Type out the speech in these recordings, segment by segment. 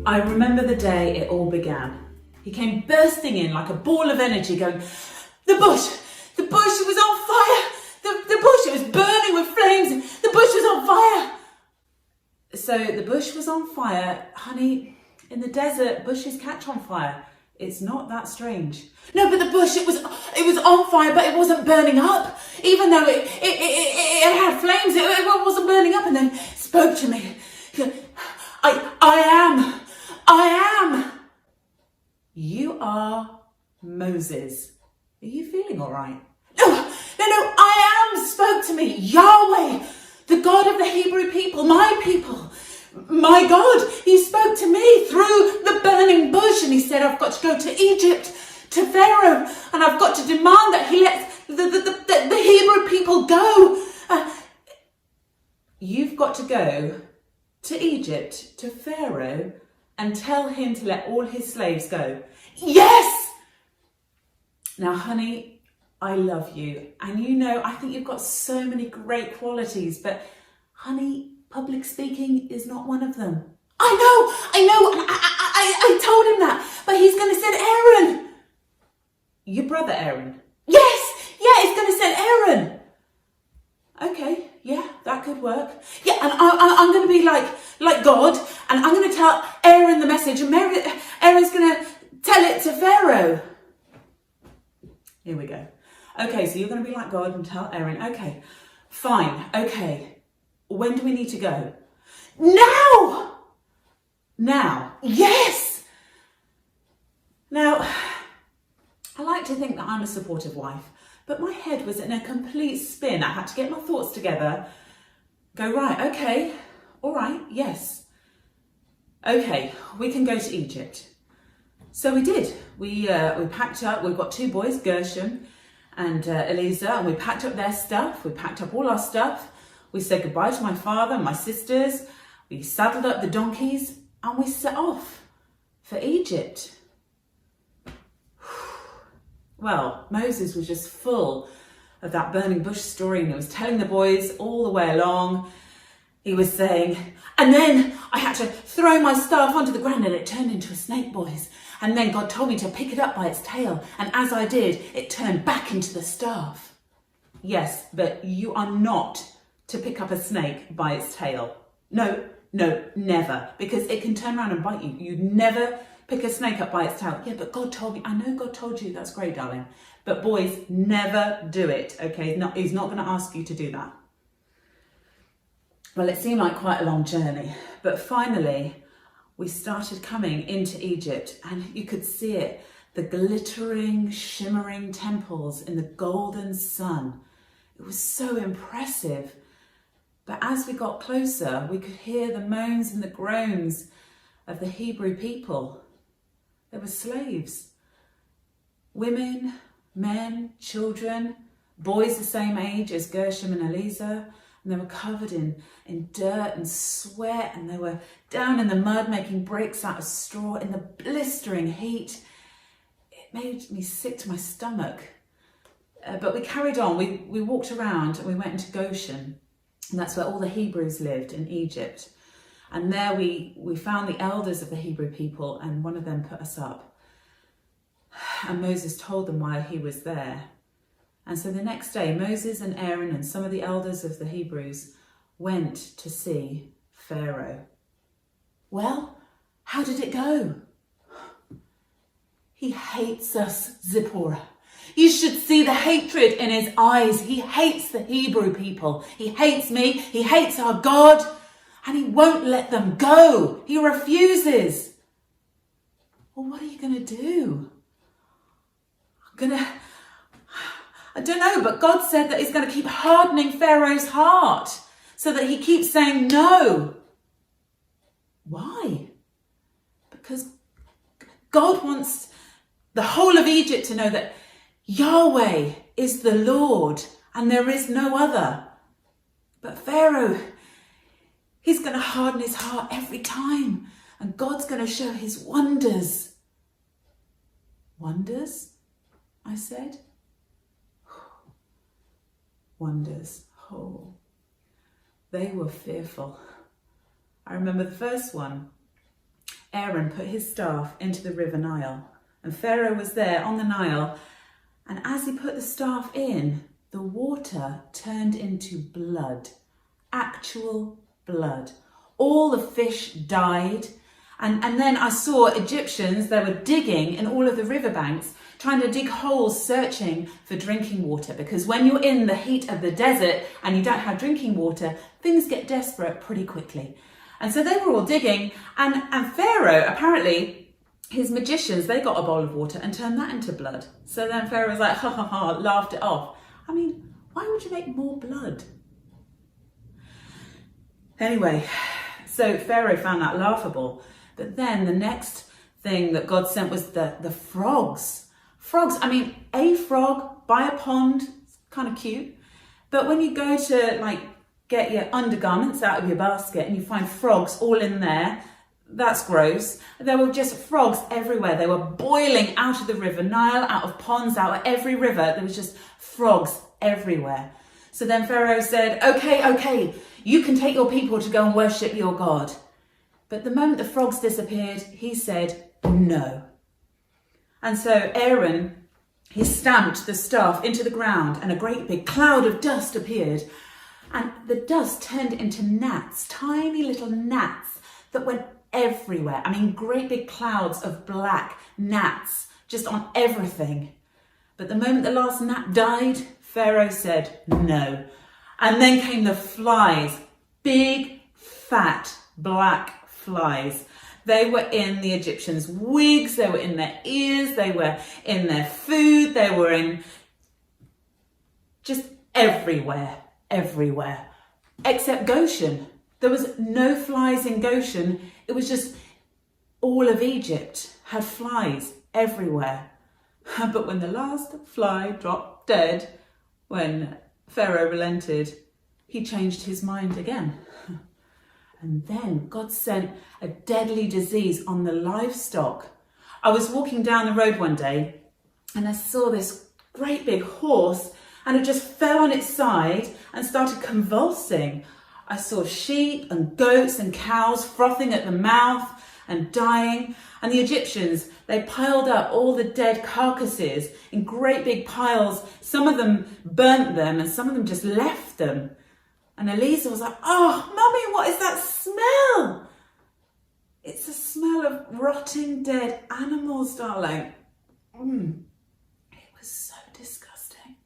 I remember the day it all began. He came bursting in like a ball of energy going, the bush, it was on fire. The bush, it was burning with flames. The bush was on fire. So the bush was on fire. Honey, in the desert, bushes catch on fire. It's not that strange. No, but the bush, it was on fire, but it wasn't burning up. Even though it had flames, it wasn't burning up. And then spoke to me. I am. You are Moses. Are you feeling all right? No, I am spoke to me. Yahweh, the God of the Hebrew people, my people. My God, he spoke to me through the burning bush and he said, I've got to go to Egypt, to Pharaoh, and I've got to demand that he lets the Hebrew people go. You've got to go to Egypt, to Pharaoh, and tell him to let all his slaves go. Yes! Now, honey, I love you. And you know, I think you've got so many great qualities, but honey, public speaking is not one of them. I know. I told him that, but he's going to send Aaron. Your brother Aaron? Yes, yeah, he's going to send Aaron. Okay, yeah, that could work. Yeah, and I'm going to be like God, and I'm going to tell Aaron the message, and Aaron's going to tell it to Pharaoh. Here we go. Okay, so you're going to be like God and tell Aaron. Okay, fine. Okay, when do we need to go? Now, yes. Now, I like to think that I'm a supportive wife, but my head was in a complete spin. I had to get my thoughts together, go, right, okay, all right, yes. Okay, we can go to Egypt. So we did. We packed up, we've got two boys, Gershom and Eliza, and we packed up their stuff. We packed up all our stuff. We said goodbye to my father and my sisters. We saddled up the donkeys and we set off for Egypt. Well, Moses was just full of that burning bush story, and he was telling the boys all the way along. He was saying, and then I had to throw my staff onto the ground and it turned into a snake, boys. And then God told me to pick it up by its tail. And as I did, it turned back into the staff. Yes, but you are not to pick up a snake by its tail. No, never. Because it can turn around and bite you. You never pick a snake up by its tail. Yeah, but God told me. I know God told you. That's great, darling. But boys, never do it, okay? He's not going to ask you to do that. Well, it seemed like quite a long journey. But finally, we started coming into Egypt and you could see it. The glittering, shimmering temples in the golden sun. It was so impressive. But as we got closer, we could hear the moans and the groans of the Hebrew people. They were slaves. Women, men, children, boys the same age as Gershom and Eliza. And they were covered in dirt and sweat, and they were down in the mud making bricks out of straw in the blistering heat. It made me sick to my stomach. But we carried on. We walked around and we went into Goshen. And that's where all the Hebrews lived in Egypt. And there we found the elders of the Hebrew people, and one of them put us up. And Moses told them why he was there. And so the next day, Moses and Aaron and some of the elders of the Hebrews went to see Pharaoh. Well, how did it go? He hates us, Zipporah. You should see the hatred in his eyes. He hates the Hebrew people. He hates me. He hates our God. And he won't let them go. He refuses. Well, what are you going to do? I don't know, but God said that he's going to keep hardening Pharaoh's heart so that he keeps saying no. Why? Because God wants the whole of Egypt to know that Yahweh is the Lord and there is no other. But Pharaoh, he's going to harden his heart every time, and God's going to show his wonders. Wonders? I said. Wonders. Oh, they were fearful. I remember the first one. Aaron put his staff into the river Nile, and Pharaoh was there on the Nile, and as he put the staff in, the water turned into blood, actual blood. All the fish died, and then I saw Egyptians, they were digging in all of the riverbanks, trying to dig holes, searching for drinking water, because when you're in the heat of the desert and you don't have drinking water, things get desperate pretty quickly. And so they were all digging, and Pharaoh, apparently, his magicians, they got a bowl of water and turned that into blood. So then Pharaoh was like, ha ha ha, laughed it off. I mean, why would you make more blood? Anyway, so Pharaoh found that laughable. But then the next thing that God sent was the frogs. Frogs, I mean, a frog by a pond, it's kind of cute. But when you go to get your undergarments out of your basket and you find frogs all in there, that's gross. There were just frogs everywhere. They were boiling out of the river Nile, out of ponds, out of every river. There was just frogs everywhere. So then Pharaoh said, okay, you can take your people to go and worship your God. But the moment the frogs disappeared, he said, no. And so Aaron, he stamped the staff into the ground and a great big cloud of dust appeared. And the dust turned into gnats, tiny little gnats that went everywhere. I mean, great big clouds of black gnats just on everything. But the moment the last gnat died, Pharaoh said no. And then came the flies, big, fat, black flies. They were in the Egyptians' wigs, they were in their ears, they were in their food, they were in just everywhere. Except Goshen. There was no flies in Goshen. It was just all of Egypt had flies everywhere. But when the last fly dropped dead, when Pharaoh relented, he changed his mind again. And then God sent a deadly disease on the livestock. I was walking down the road one day and I saw this great big horse, and it just fell on its side and started convulsing. I saw sheep and goats and cows frothing at the mouth and dying. And the Egyptians, they piled up all the dead carcasses in great big piles. Some of them burnt them and some of them just left them. And Elisa was like, oh, Mummy, what is that smell? It's the smell of rotting dead animals, darling. It was so disgusting.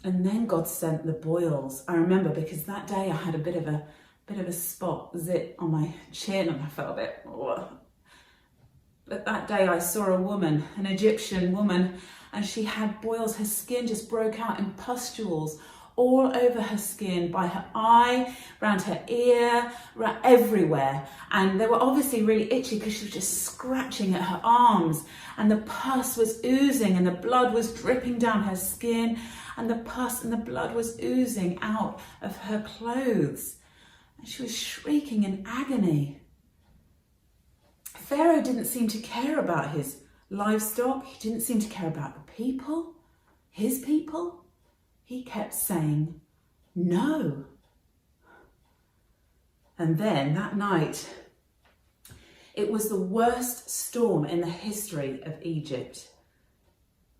And then God sent the boils. I remember because that day I had a bit of a spot, zit on my chin, and I felt a bit, ugh. But that day I saw a woman, an Egyptian woman, and she had boils. Her skin just broke out in pustules all over her skin, by her eye, around her ear, everywhere. And they were obviously really itchy because she was just scratching at her arms, and the pus was oozing and the blood was dripping down her skin, and the pus and the blood was oozing out of her clothes. And she was shrieking in agony. Pharaoh didn't seem to care about his livestock. He didn't seem to care about the people, his people. He kept saying, no. And then that night, it was the worst storm in the history of Egypt.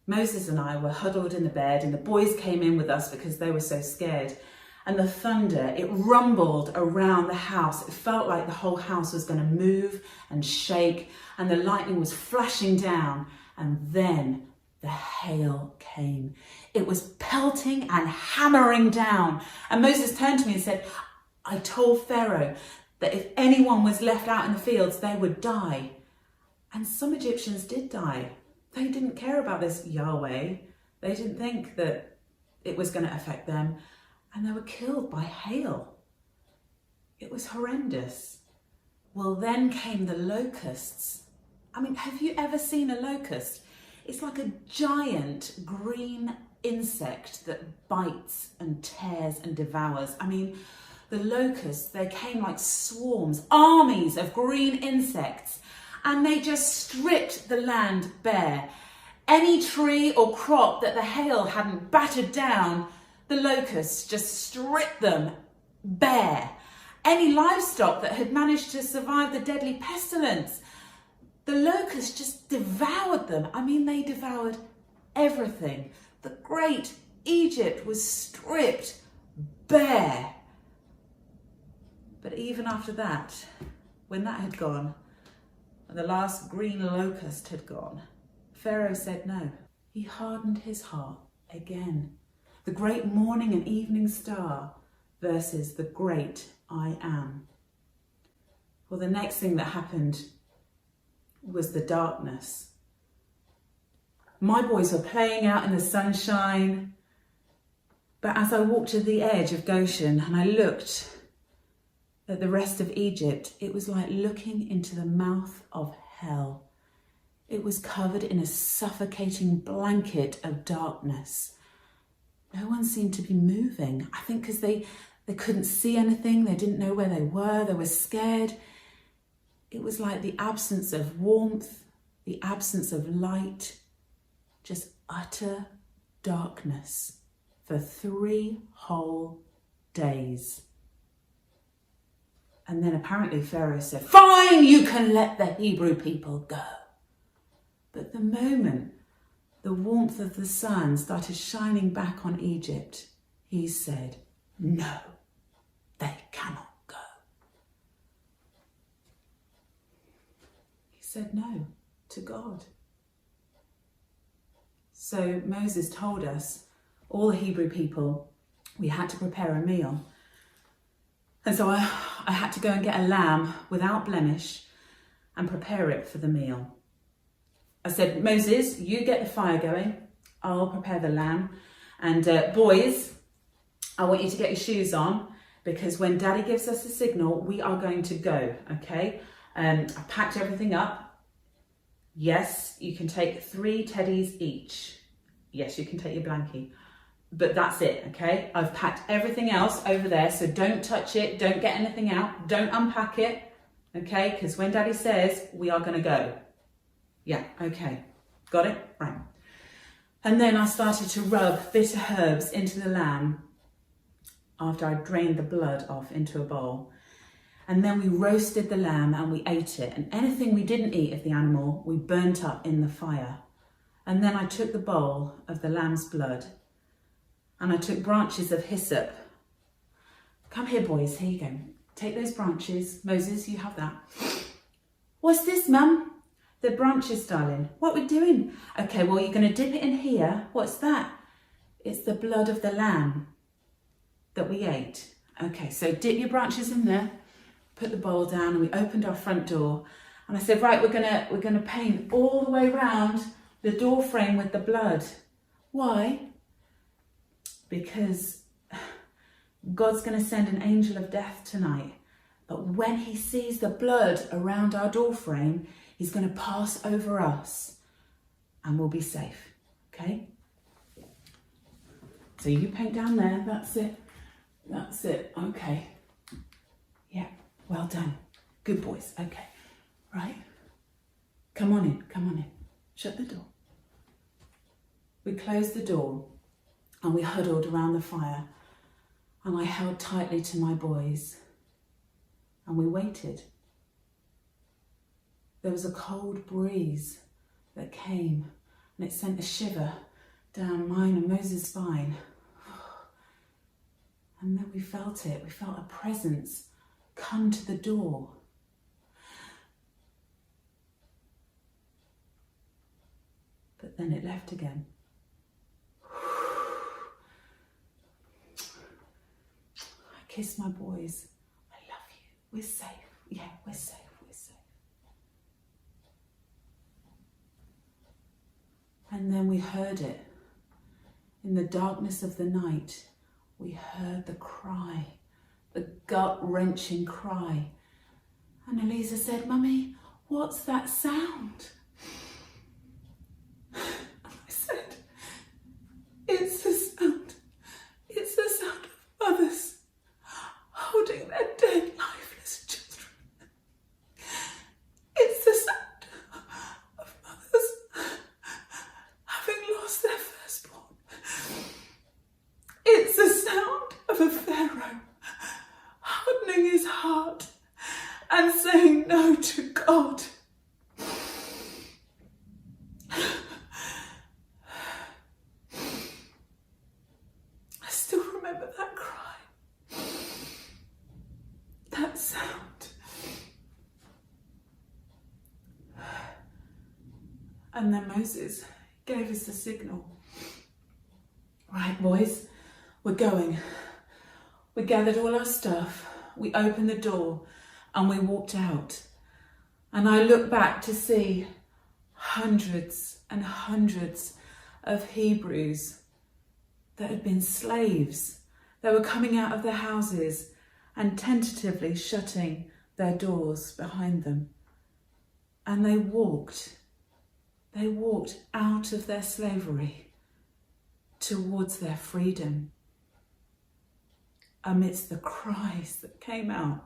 Moses and I were huddled in the bed, and the boys came in with us because they were so scared. And the thunder, it rumbled around the house. It felt like the whole house was going to move and shake, and the lightning was flashing down. And then the hail came. It was pelting and hammering down. And Moses turned to me and said, I told Pharaoh that if anyone was left out in the fields, they would die. And some Egyptians did die. They didn't care about this Yahweh. They didn't think that it was going to affect them. And they were killed by hail. It was horrendous. Well, then came the locusts. I mean, have you ever seen a locust? It's like a giant green insect that bites and tears and devours. I mean, the locusts, they came like swarms, armies of green insects, and they just stripped the land bare. Any tree or crop that the hail hadn't battered down, the locusts just stripped them bare. any livestock that had managed to survive the deadly pestilence. The locusts just devoured them. I mean, they devoured everything. The great Egypt was stripped bare. But even after that, when that had gone, and the last green locust had gone, Pharaoh said no. He hardened his heart again. The great morning and evening star versus the great I am. Well, the next thing that happened was the darkness. My boys were playing out in the sunshine, but as I walked to the edge of Goshen and I looked at the rest of Egypt, it was like looking into the mouth of hell. It was covered in a suffocating blanket of darkness. No one seemed to be moving. I think because they couldn't see anything, they didn't know where they were scared. It was like the absence of warmth, the absence of light, just utter darkness for 3 whole days. And then apparently Pharaoh said, "Fine, you can let the Hebrew people go." But the moment the warmth of the sun started shining back on Egypt, he said, "No, they cannot go." He said no to God. So Moses told us, all the Hebrew people, we had to prepare a meal. And so I had to go and get a lamb without blemish and prepare it for the meal. I said, "Moses, you get the fire going. I'll prepare the lamb. And boys, I want you to get your shoes on because when Daddy gives us a signal, we are going to go, okay? I packed everything up. Yes, you can take 3 teddies each. Yes, you can take your blankie. But that's it, okay? I've packed everything else over there, so don't touch it, don't get anything out, don't unpack it, okay? Because when Daddy says, we are going to go." Yeah, okay. Got it? Right. And then I started to rub bitter herbs into the lamb after I drained the blood off into a bowl. And then we roasted the lamb and we ate it. And anything we didn't eat of the animal, we burnt up in the fire. And then I took the bowl of the lamb's blood and I took branches of hyssop. Come here, boys. Here you go. Take those branches. Moses, you have that. "What's this, Mum?" "The branches, darling." "What are we doing?" "Okay, well, you're going to dip it in here." "What's that?" "It's the blood of the lamb that we ate." "Okay, so dip your branches in there, put the bowl down, and we opened our front door. And I said, "Right, we're gonna paint all the way round the door frame with the blood." "Why?" "Because God's going to send an angel of death tonight. But when he sees the blood around our door frame, he's going to pass over us and we'll be safe." Okay? So you paint down there. That's it. That's it. Okay. Yeah. Well done. Good boys. Okay. Right. Come on in. Come on in. Shut the door. We closed the door and we huddled around the fire and I held tightly to my boys and we waited. There was a cold breeze that came and it sent a shiver down mine and Moses' spine. And then we felt it. We felt a presence come to the door. But then it left again. I kissed my boys. "I love you. We're safe. Yeah, we're safe. We're safe." And then we heard it. In the darkness of the night, we heard the cry, the gut-wrenching cry. And Elisa said, "Mummy, what's that sound?" And I said, "It's the sound. It's the sound of mothers holding their dead, lifeless children. It's the sound of mothers having lost their firstborn. It's the sound of a Pharaoh hardening his heart And then Moses gave us the signal. Right, boys, we're going. We gathered all our stuff, we opened the door and we walked out. And I looked back to see hundreds and hundreds of Hebrews that had been slaves. They were coming out of their houses and tentatively shutting their doors behind them. And they walked out of their slavery towards their freedom, amidst the cries that came out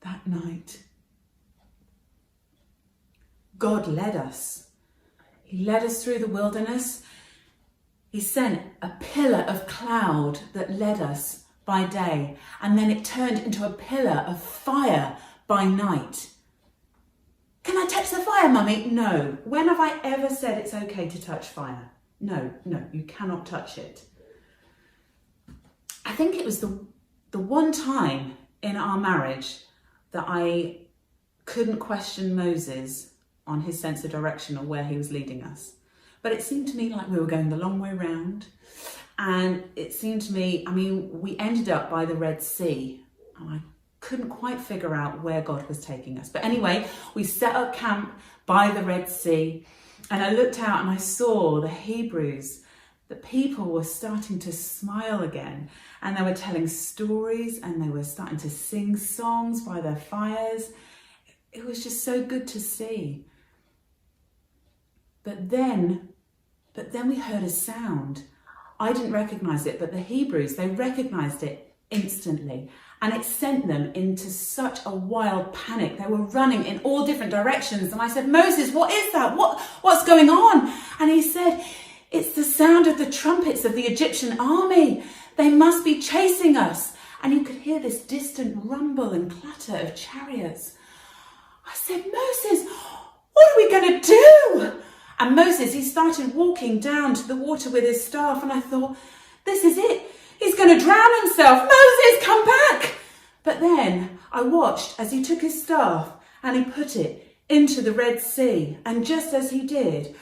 that night. God led us. He led us through the wilderness. He sent a pillar of cloud that led us by day, and then it turned into a pillar of fire by night. Can I touch the fire, Mummy? No. When have I ever said it's okay to touch fire? No, you cannot touch it. I think it was the one time in our marriage that I couldn't question Moses on his sense of direction or where he was leading us. But it seemed to me like we were going the long way round. And it seemed to me, we ended up by the Red Sea. And I couldn't quite figure out where God was taking us. But anyway, we set up camp by the Red Sea. And I looked out and I saw the Hebrews. The people were starting to smile again. And they were telling stories and they were starting to sing songs by their fires. It was just so good to see. But then we heard a sound. I didn't recognize it, but the Hebrews, they recognized it instantly. And it sent them into such a wild panic. They were running in all different directions. And I said, Moses, what is that? What's going on? And he said, it's the sound of the trumpets of the Egyptian army. They must be chasing us. And you could hear this distant rumble and clatter of chariots. I said, Moses, what are we going to do? And Moses, he started walking down to the water with his staff. And I thought, this is it. He's going to drown himself. Moses, come back. But then I watched as he took his staff and he put it into the Red Sea. And just as he did,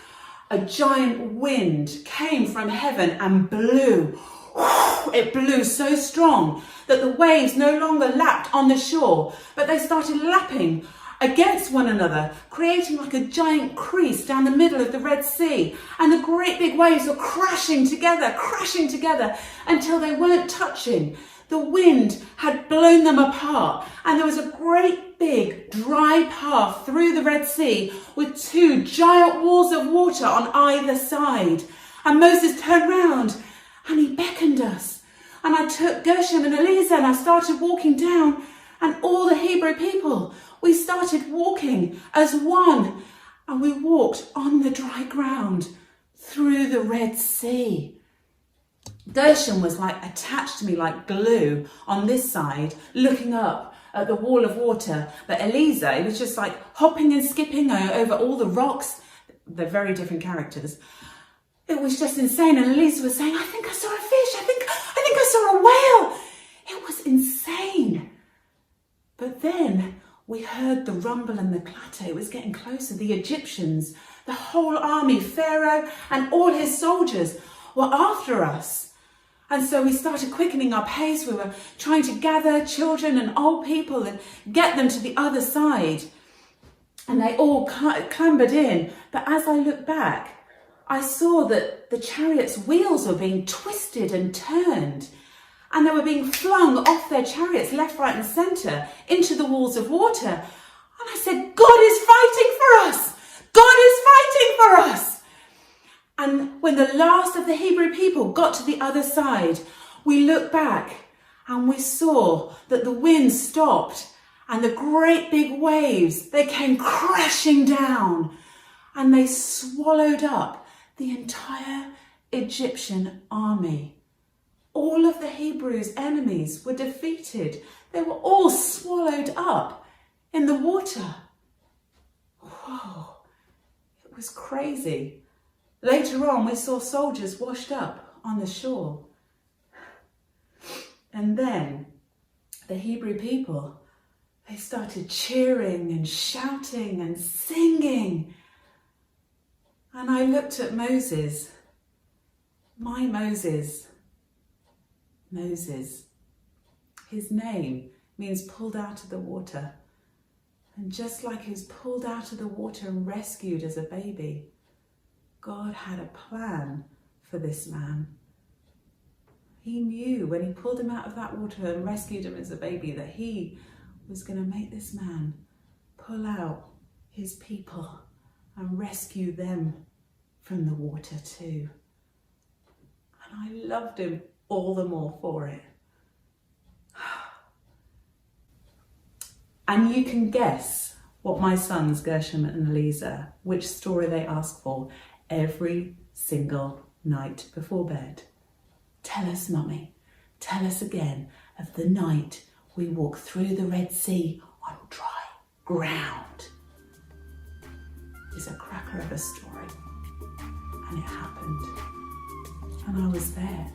a giant wind came from heaven and blew. It blew so strong that the waves no longer lapped on the shore, but they started lapping against one another, creating like a giant crease down the middle of the Red Sea. And the great big waves were crashing together until they weren't touching. The wind had blown them apart, and there was a great big dry path through the Red Sea with two giant walls of water on either side. And Moses turned round and he beckoned us. And I took Gershom and Eliezer and I started walking down, and all the Hebrew people, we started walking as one, and we walked on the dry ground through the Red Sea. Gershom was like attached to me like glue on this side, looking up at the wall of water. But Eliezer, he was just like hopping and skipping over all the rocks. They're very different characters. It was just insane. And Eliezer was saying, I think I saw a fish. I think I saw a whale. It was insane. But then we heard the rumble and the clatter. It was getting closer. The Egyptians, the whole army, Pharaoh and all his soldiers were after us. And so we started quickening our pace. We were trying to gather children and old people and get them to the other side. And they all clambered in. But as I looked back, I saw that the chariot's wheels were being twisted and turned. And they were being flung off their chariots, left, right and centre, into the walls of water. And I said, God is fighting for us! God is fighting for us! And when the last of the Hebrew people got to the other side, we looked back and we saw that the wind stopped and the great big waves, they came crashing down and they swallowed up the entire Egyptian army. All of the Hebrews' enemies were defeated. They were all swallowed up in the water. Whoa, it was crazy. Later on, we saw soldiers washed up on the shore. And then the Hebrew people, they started cheering and shouting and singing. And I looked at Moses, my Moses. Moses. His name means pulled out of the water. And just like he was pulled out of the water and rescued as a baby, God had a plan for this man. He knew when he pulled him out of that water and rescued him as a baby that he was going to make this man pull out his people and rescue them from the water too. And I loved him all the more for it. And you can guess what my sons, Gershom and Eliza, which story they ask for every single night before bed. Tell us, Mummy, tell us again of the night we walked through the Red Sea on dry ground. It's a cracker of a story, and it happened, and I was there.